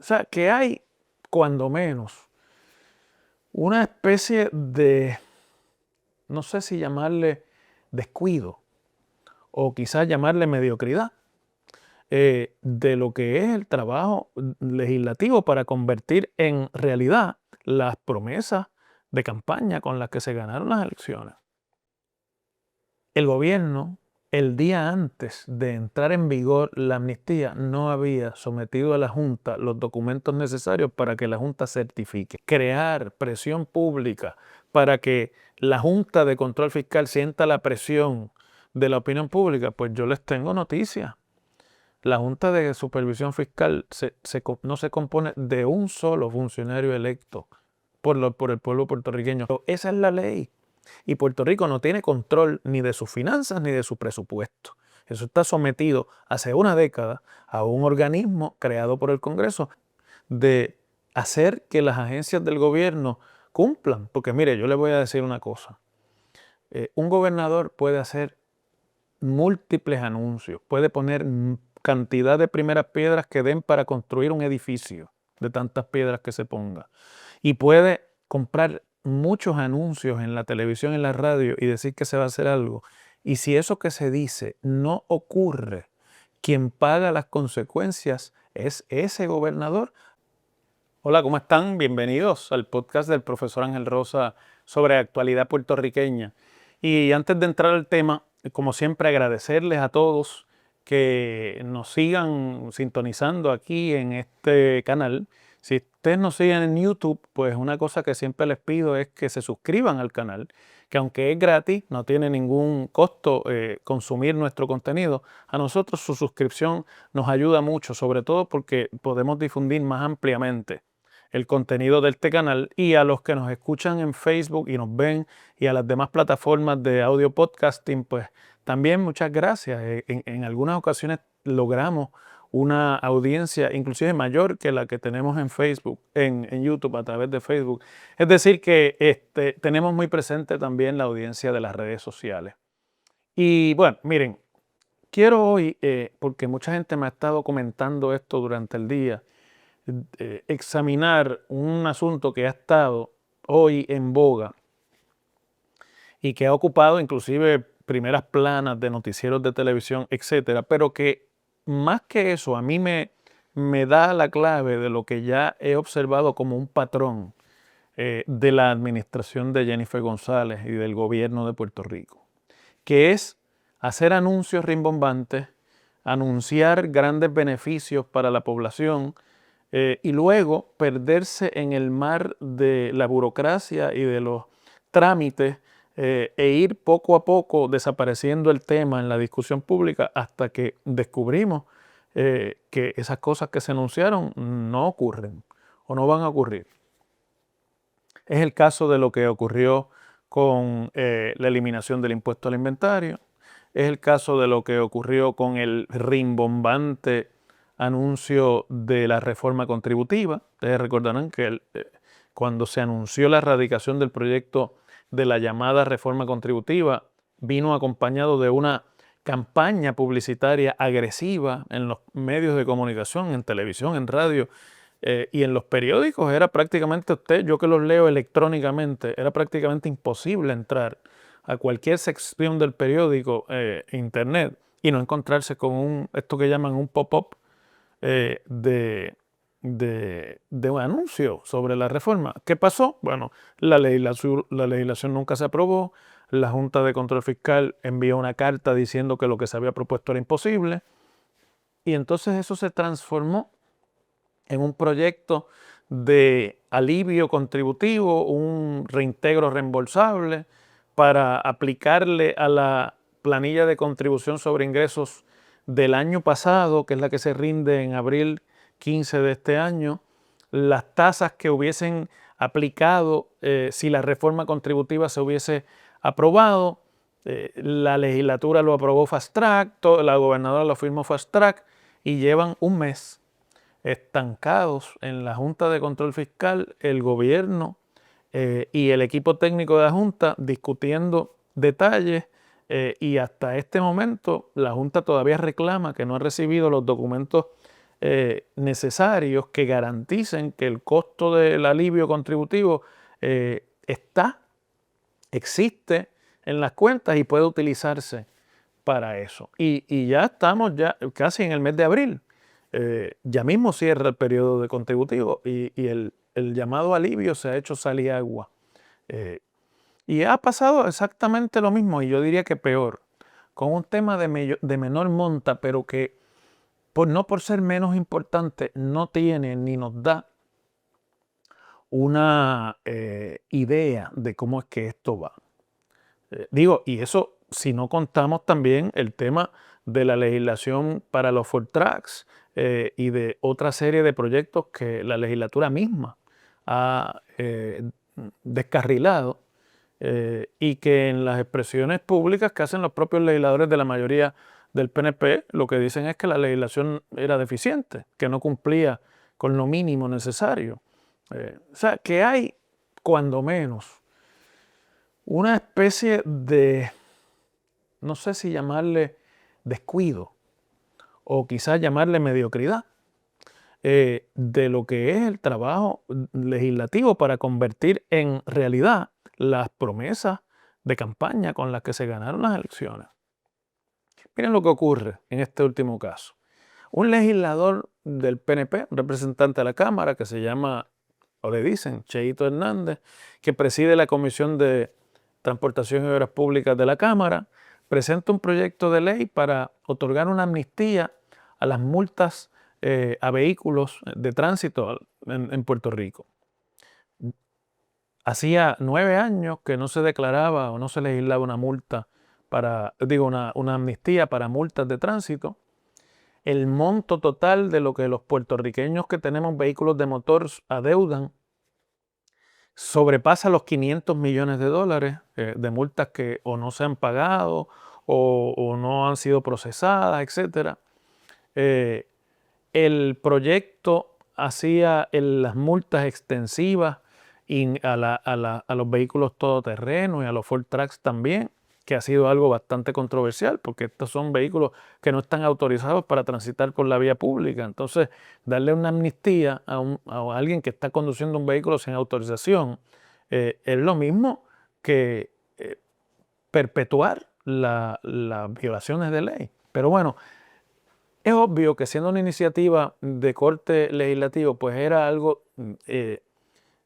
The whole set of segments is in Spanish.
O sea, que hay, cuando menos, una especie de, no sé si llamarle descuido o quizás llamarle mediocridad de lo que es el trabajo legislativo para convertir en realidad las promesas de campaña con las que se ganaron las elecciones. El gobierno, el día antes de entrar en vigor la amnistía, no había sometido a la Junta los documentos necesarios para que la Junta certifique. Crear presión pública para que la Junta de Control Fiscal sienta la presión de la opinión pública, pues yo les tengo noticias. La Junta de Supervisión Fiscal no se compone de un solo funcionario electo por el pueblo puertorriqueño. Pero esa es la ley. Y Puerto Rico no tiene control ni de sus finanzas ni de su presupuesto. Eso está sometido hace una década a un organismo creado por el Congreso de hacer que las agencias del gobierno cumplan. Porque mire, yo le voy a decir una cosa. Un gobernador puede hacer múltiples anuncios, puede poner cantidad de primeras piedras que den para construir un edificio de tantas piedras que se ponga. Y puede comprar muchos anuncios en la televisión y en la radio y decir que se va a hacer algo. Y si eso que se dice no ocurre, quien paga las consecuencias es ese gobernador. Hola, ¿cómo están? Bienvenidos al podcast del profesor Ángel Rosa sobre actualidad puertorriqueña. Y antes de entrar al tema, como siempre, agradecerles a todos que nos sigan sintonizando aquí en este canal. Si ustedes nos siguen en YouTube, pues una cosa que siempre les pido es que se suscriban al canal, que aunque es gratis, no tiene ningún costo consumir nuestro contenido. A nosotros su suscripción nos ayuda mucho, sobre todo porque podemos difundir más ampliamente el contenido de este canal, y a los que nos escuchan en Facebook y nos ven y a las demás plataformas de audio podcasting, pues también muchas gracias. En algunas ocasiones logramos una audiencia inclusive mayor que la que tenemos en Facebook, en YouTube a través de Facebook. Es decir que tenemos muy presente también la audiencia de las redes sociales. Y bueno, miren, quiero hoy, porque mucha gente me ha estado comentando esto durante el día, examinar un asunto que ha estado hoy en boga y que ha ocupado inclusive primeras planas de noticieros de televisión, etcétera, pero que más que eso a mí me da la clave de lo que ya he observado como un patrón de la administración de Jennifer González y del gobierno de Puerto Rico, que es hacer anuncios rimbombantes, anunciar grandes beneficios para la población, y luego perderse en el mar de la burocracia y de los trámites, e ir poco a poco desapareciendo el tema en la discusión pública hasta que descubrimos que esas cosas que se anunciaron no ocurren o no van a ocurrir. Es el caso de lo que ocurrió con la eliminación del impuesto al inventario. Es el caso de lo que ocurrió con el rimbombante anuncio de la reforma contributiva. Ustedes recordarán que cuando se anunció la erradicación del proyecto de la llamada reforma contributiva, vino acompañado de una campaña publicitaria agresiva en los medios de comunicación, en televisión, en radio, y en los periódicos. Era prácticamente, yo que los leo electrónicamente, era prácticamente imposible entrar a cualquier sección del periódico, internet, y no encontrarse con esto que llaman un pop-up de un anuncio sobre la reforma. ¿Qué pasó? Bueno, la legislación nunca se aprobó. La Junta de Control Fiscal envió una carta diciendo que lo que se había propuesto era imposible. Y entonces eso se transformó en un proyecto de alivio contributivo, un reintegro reembolsable para aplicarle a la planilla de contribución sobre ingresos del año pasado, que es la que se rinde en abril 15 de este año, las tasas que hubiesen aplicado si la reforma contributiva se hubiese aprobado. La legislatura lo aprobó fast track, la gobernadora lo firmó fast track, y llevan un mes estancados en la Junta de Control Fiscal, el gobierno y el equipo técnico de la Junta discutiendo detalles, y hasta este momento la Junta todavía reclama que no ha recibido los documentos necesarios que garanticen que el costo del alivio contributivo existe en las cuentas y puede utilizarse para eso. Y ya estamos ya casi en el mes de abril. Ya mismo cierra el periodo de contributivo y el llamado alivio se ha hecho sal y agua. Y ha pasado exactamente lo mismo, y yo diría que peor, con un tema de menor monta, pero que no por ser menos importante no tiene ni nos da una idea de cómo es que esto va. Y eso si no contamos también el tema de la legislación para los Ford Trucks y de otra serie de proyectos que la legislatura misma ha descarrilado y que en las expresiones públicas que hacen los propios legisladores de la mayoría del PNP lo que dicen es que la legislación era deficiente, que no cumplía con lo mínimo necesario. O sea, que hay cuando menos una especie de, no sé si llamarle descuido o quizás llamarle mediocridad de lo que es el trabajo legislativo para convertir en realidad las promesas de campaña con las que se ganaron las elecciones. Miren lo que ocurre en este último caso. Un legislador del PNP, un representante de la Cámara que se llama, o le dicen, Cheito Hernández, que preside la Comisión de Transportación y Obras Públicas de la Cámara, presenta un proyecto de ley para otorgar una amnistía a las multas a vehículos de tránsito en Puerto Rico. Hacía 9 años que no se declaraba o no se legislaba una multa una amnistía para multas de tránsito. El monto total de lo que los puertorriqueños que tenemos vehículos de motor adeudan sobrepasa los 500 millones de dólares de multas que o no se han pagado o no han sido procesadas, etc. El proyecto hacía las multas extensivas a los vehículos todoterreno y a los Ford Trucks también, que ha sido algo bastante controversial porque estos son vehículos que no están autorizados para transitar por la vía pública. Entonces, darle una amnistía a alguien que está conduciendo un vehículo sin autorización es lo mismo que perpetuar las violaciones de ley. Pero bueno, es obvio que siendo una iniciativa de corte legislativo, pues era algo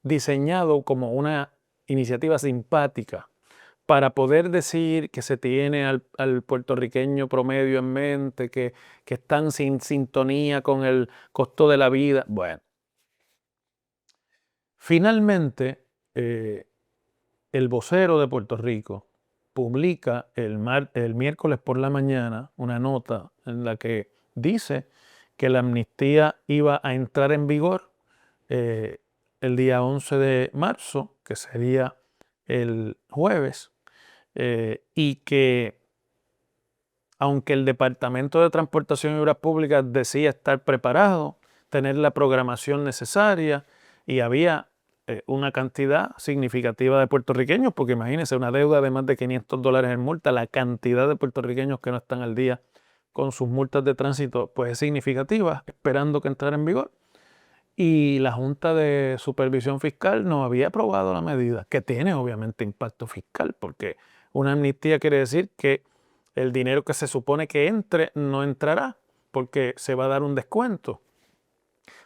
diseñado como una iniciativa simpática para poder decir que se tiene al puertorriqueño promedio en mente, que están sin sintonía con el costo de la vida. Bueno, finalmente el vocero de Puerto Rico publica el miércoles por la mañana una nota en la que dice que la amnistía iba a entrar en vigor el día 11 de marzo, que sería el jueves, y que aunque el Departamento de Transportación y Obras Públicas decía estar preparado, tener la programación necesaria, y había una cantidad significativa de puertorriqueños, porque imagínense una deuda de más de $500 en multa, la cantidad de puertorriqueños que no están al día con sus multas de tránsito pues es significativa, esperando que entrara en vigor. Y la Junta de Supervisión Fiscal no había aprobado la medida, que tiene obviamente impacto fiscal, porque una amnistía quiere decir que el dinero que se supone que entre no entrará, porque se va a dar un descuento.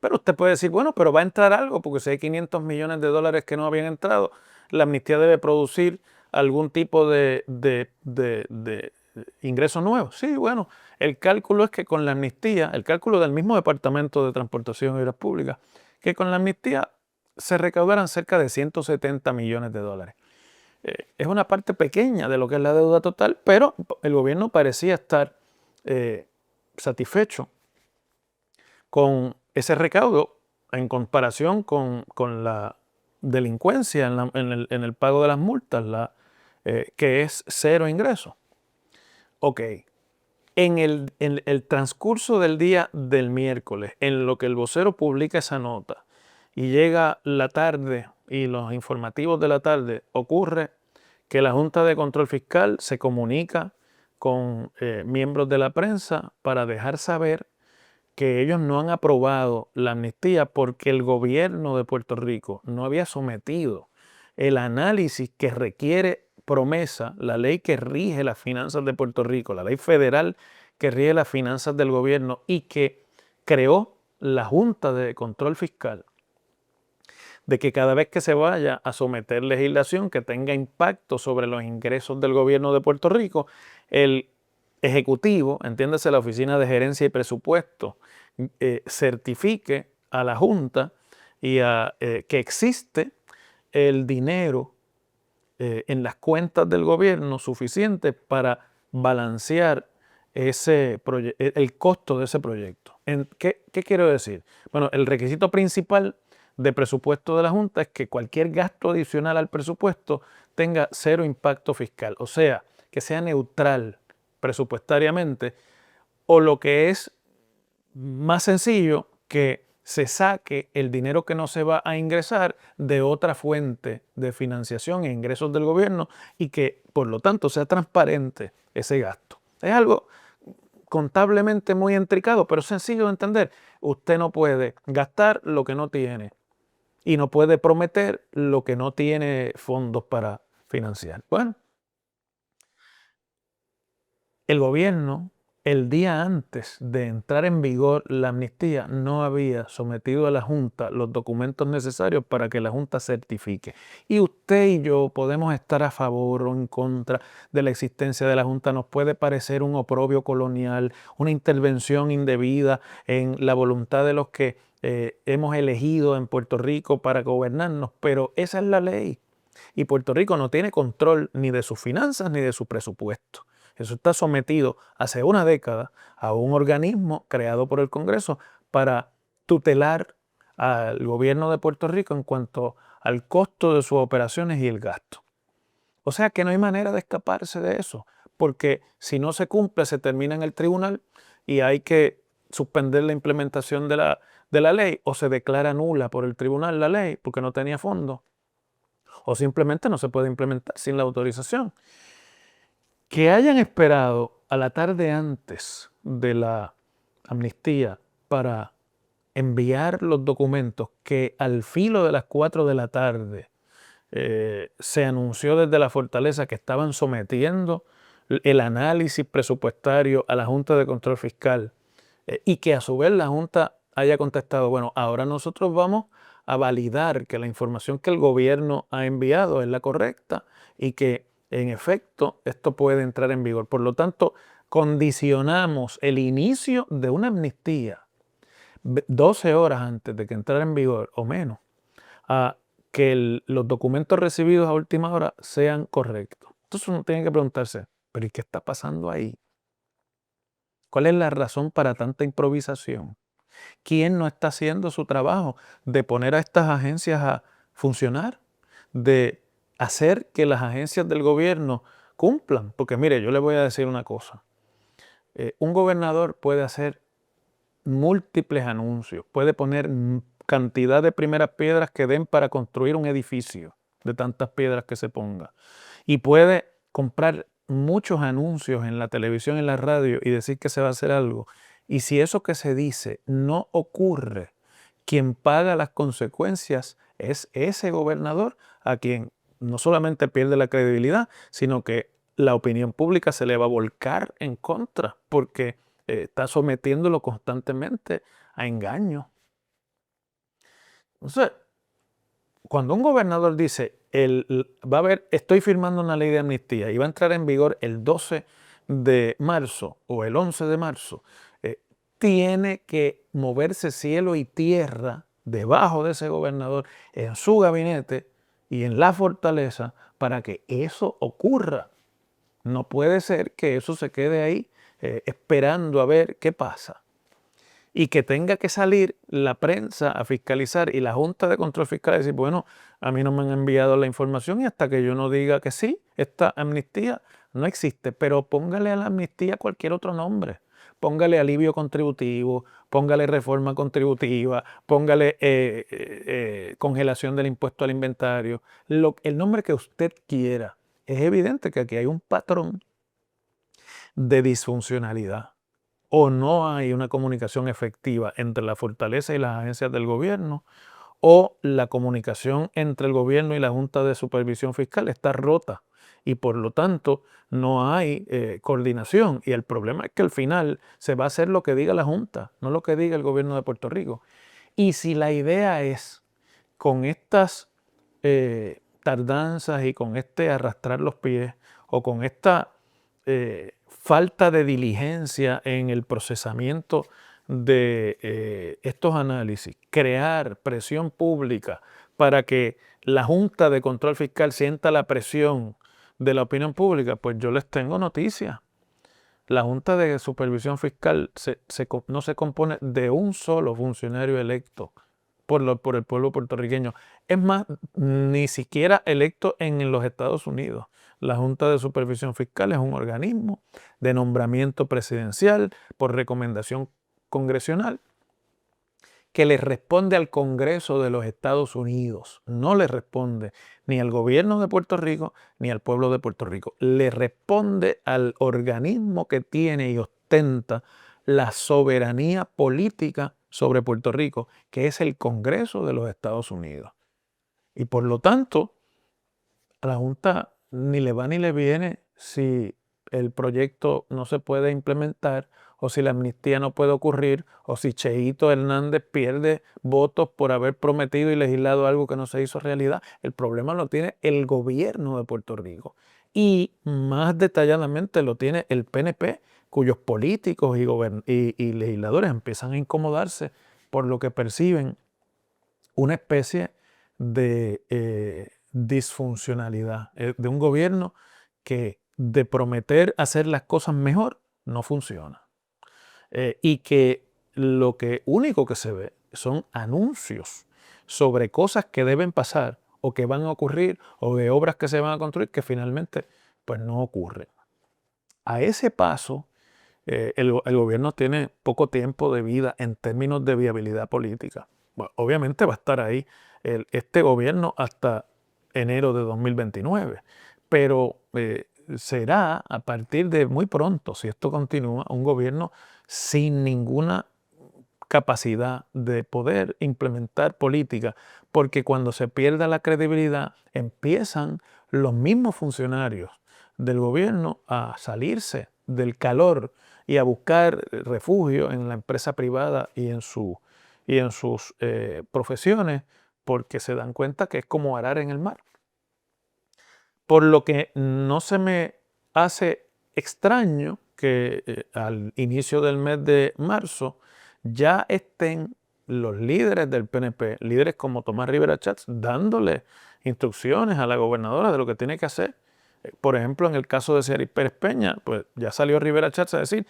Pero usted puede decir, bueno, pero va a entrar algo, porque si hay 500 millones de dólares que no habían entrado, la amnistía debe producir algún tipo de ingreso nuevo. Sí, bueno, el cálculo es que con la amnistía, el cálculo del mismo Departamento de Transportación y Obras Públicas, que con la amnistía se recaudarán cerca de 170 millones de dólares. Es una parte pequeña de lo que es la deuda total, pero el gobierno parecía estar satisfecho con ese recaudo en comparación con la delincuencia en el pago de las multas, que es cero ingreso. Ok, en el transcurso del día del miércoles, en lo que el vocero publica esa nota y llega la tarde y los informativos de la tarde, ocurre que la Junta de Control Fiscal se comunica con miembros de la prensa para dejar saber que ellos no han aprobado la amnistía porque el gobierno de Puerto Rico no había sometido el análisis que requiere promesa, la ley que rige las finanzas de Puerto Rico, la ley federal que rige las finanzas del gobierno y que creó la Junta de Control Fiscal, de que cada vez que se vaya a someter legislación que tenga impacto sobre los ingresos del gobierno de Puerto Rico, el Ejecutivo, entiéndase la Oficina de Gerencia y Presupuesto, certifique a la Junta que existe el dinero en las cuentas del gobierno suficiente para balancear el costo de ese proyecto. ¿Qué quiero decir? Bueno, el requisito principal de presupuesto de la Junta es que cualquier gasto adicional al presupuesto tenga cero impacto fiscal, o sea, que sea neutral presupuestariamente, o lo que es más sencillo, que se saque el dinero que no se va a ingresar de otra fuente de financiación e ingresos del gobierno y que por lo tanto sea transparente ese gasto. Es algo contablemente muy intricado, pero sencillo de entender. Usted no puede gastar lo que no tiene y no puede prometer lo que no tiene fondos para financiar. Bueno, el gobierno, el día antes de entrar en vigor la amnistía, no había sometido a la Junta los documentos necesarios para que la Junta certifique. Y usted y yo podemos estar a favor o en contra de la existencia de la Junta. Nos puede parecer un oprobio colonial, una intervención indebida en la voluntad de los que hemos elegido en Puerto Rico para gobernarnos, pero esa es la ley. Y Puerto Rico no tiene control ni de sus finanzas ni de su presupuesto. Eso está sometido hace una década a un organismo creado por el Congreso para tutelar al gobierno de Puerto Rico en cuanto al costo de sus operaciones y el gasto. O sea que no hay manera de escaparse de eso, porque si no se cumple se termina en el tribunal y hay que suspender la implementación de la ley, o se declara nula por el tribunal la ley porque no tenía fondos, o simplemente no se puede implementar sin la autorización. Que hayan esperado a la tarde antes de la amnistía para enviar los documentos que al filo de las 4 de la tarde se anunció desde la fortaleza que estaban sometiendo el análisis presupuestario a la Junta de Control Fiscal y que a su vez la Junta haya contestado, bueno, ahora nosotros vamos a validar que la información que el gobierno ha enviado es la correcta y que en efecto esto puede entrar en vigor. Por lo tanto, condicionamos el inicio de una amnistía 12 horas antes de que entrara en vigor o menos a que los documentos recibidos a última hora sean correctos. Entonces uno tiene que preguntarse, ¿pero y qué está pasando ahí? ¿Cuál es la razón para tanta improvisación? ¿Quién no está haciendo su trabajo de poner a estas agencias a funcionar? De hacer que las agencias del gobierno cumplan. Porque mire, yo le voy a decir una cosa. Un gobernador puede hacer múltiples anuncios, puede poner cantidad de primeras piedras que den para construir un edificio de tantas piedras que se ponga. Y puede comprar muchos anuncios en la televisión, en la radio y decir que se va a hacer algo. Y si eso que se dice no ocurre, quien paga las consecuencias es ese gobernador a quien no solamente pierde la credibilidad, sino que la opinión pública se le va a volcar en contra porque está sometiéndolo constantemente a engaño. Entonces, cuando un gobernador dice, va a haber, estoy firmando una ley de amnistía y va a entrar en vigor el 12 de marzo o el 11 de marzo, tiene que moverse cielo y tierra debajo de ese gobernador, en su gabinete y en la fortaleza para que eso ocurra. No puede ser que eso se quede ahí esperando a ver qué pasa. Y que tenga que salir la prensa a fiscalizar y la Junta de Control Fiscal a decir, bueno, a mí no me han enviado la información y hasta que yo no diga que sí, esta amnistía no existe. Pero póngale a la amnistía cualquier otro nombre. Póngale alivio contributivo, póngale reforma contributiva, póngale congelación del impuesto al inventario, el nombre que usted quiera. Es evidente que aquí hay un patrón de disfuncionalidad. o no hay una comunicación efectiva entre la fortaleza y las agencias del gobierno, o la comunicación entre el gobierno y la Junta de Supervisión Fiscal está rota y por lo tanto no hay coordinación. Y el problema es que al final se va a hacer lo que diga la Junta, no lo que diga el gobierno de Puerto Rico. Y si la idea es, con estas tardanzas y con este arrastrar los pies o con esta falta de diligencia en el procesamiento de estos análisis, crear presión pública para que la Junta de Control Fiscal sienta la presión de la opinión pública, pues yo les tengo noticias. La Junta de Supervisión Fiscal no se compone de un solo funcionario electo por el pueblo puertorriqueño. Es más, ni siquiera electo en los Estados Unidos. La Junta de Supervisión Fiscal es un organismo de nombramiento presidencial por recomendación congresional que le responde al Congreso de los Estados Unidos. No le responde ni al gobierno de Puerto Rico ni al pueblo de Puerto Rico. Le responde al organismo que tiene y ostenta la soberanía política sobre Puerto Rico, que es el Congreso de los Estados Unidos. Y por lo tanto, a la Junta ni le va ni le viene si el proyecto no se puede implementar o si la amnistía no puede ocurrir o si Cheito Hernández pierde votos por haber prometido y legislado algo que no se hizo realidad. El problema lo tiene el gobierno de Puerto Rico y más detalladamente lo tiene el PNP, cuyos políticos y legisladores empiezan a incomodarse por lo que perciben una especie de disfuncionalidad, de un gobierno que de prometer hacer las cosas mejor no funciona. Y que lo único que se ve son anuncios sobre cosas que deben pasar o que van a ocurrir o de obras que se van a construir que finalmente pues no ocurren. A ese paso, el gobierno tiene poco tiempo de vida en términos de viabilidad política. Bueno, obviamente va a estar ahí este gobierno hasta enero de 2029, pero será a partir de muy pronto, si esto continúa, un gobierno sin ninguna capacidad de poder implementar política, porque cuando se pierda la credibilidad empiezan los mismos funcionarios del gobierno a salirse del calor y a buscar refugio en la empresa privada y en sus profesiones, porque se dan cuenta que es como arar en el mar. Por lo que no se me hace extraño que al inicio del mes de marzo ya estén los líderes del PNP, líderes como Tomás Rivera Chats, dándole instrucciones a la gobernadora de lo que tiene que hacer. Por ejemplo, en el caso de Ciaris Pérez Peña, pues ya salió Rivera Chats a decir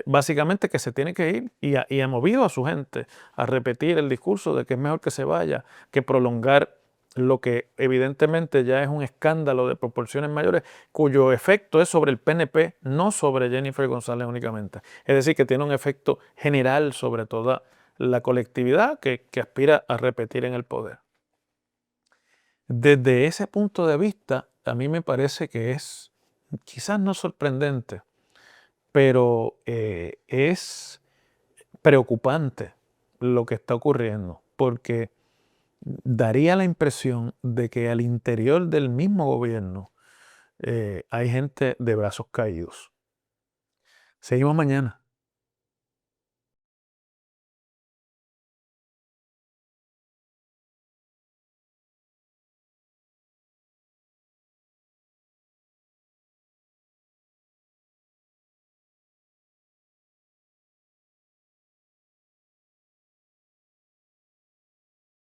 básicamente que se tiene que ir y ha movido a su gente a repetir el discurso de que es mejor que se vaya que prolongar lo que evidentemente ya es un escándalo de proporciones mayores, cuyo efecto es sobre el PNP, no sobre Jennifer González únicamente. Es decir, que tiene un efecto general sobre toda la colectividad que aspira a repetir en el poder. Desde ese punto de vista, a mí me parece que es quizás no sorprendente, pero es preocupante lo que está ocurriendo, porque daría la impresión de que al interior del mismo gobierno hay gente de brazos caídos. Seguimos mañana.